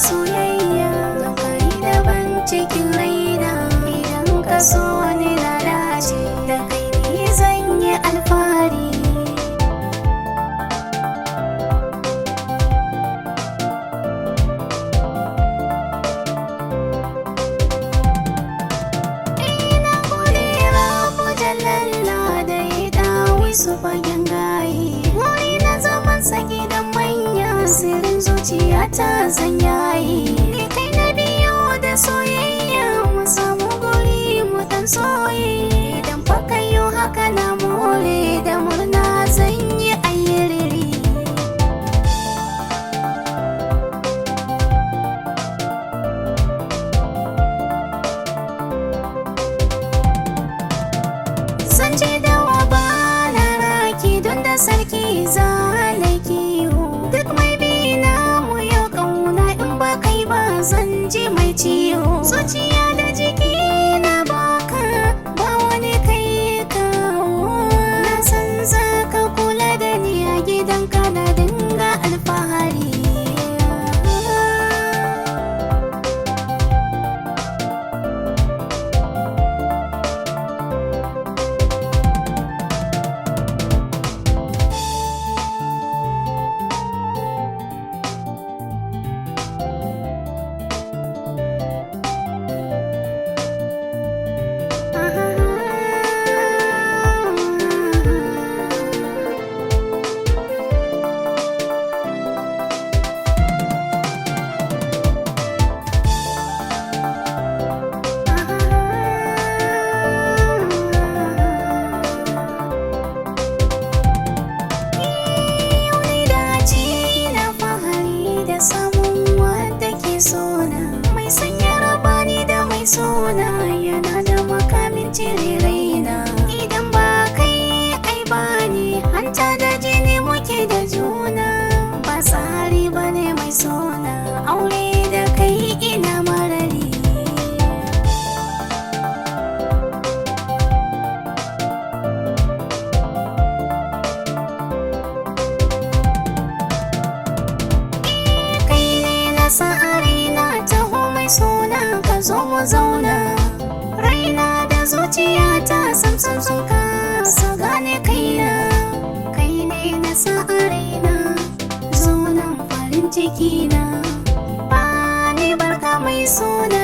soyayya don kai daban cikin raina. Idan ka so ni na dace da kai ne zan yi alfahari. Ina gode Rabu Jalalla da ya dawo su fagen gaye. Wuri na zaman sa gidan manya sirrin zuciya ta zan yayi. Ni kai na biyo da soyayya mu samu guri mu dan soye. Idan fa kayo haka na more da murna zan yi ayyiriri. Zan je dawa ba na raki don da sarki zalai kiwo. Duk mai bi na mu yau kauna in ba kai ba zan ji mai ciwo. Zuciya da jiki na baka ba wani kai kawo. Na san za ka kula da ni a gidanka na dinga alfahari. Mai sanya rabani da mai sona yana da makamin cire raina. Idan ba kai ai bani hanta da jini muke da juna. Ba tsari bane mai sona aure da kai ina marari. Kai ne na sa'ari suna ka zo mu zauna. Raina da zuciyata samsam sun kasa gane kaina. Kai ne na sa a raina zo nan farin ciki na. Ba ni barka mai suna.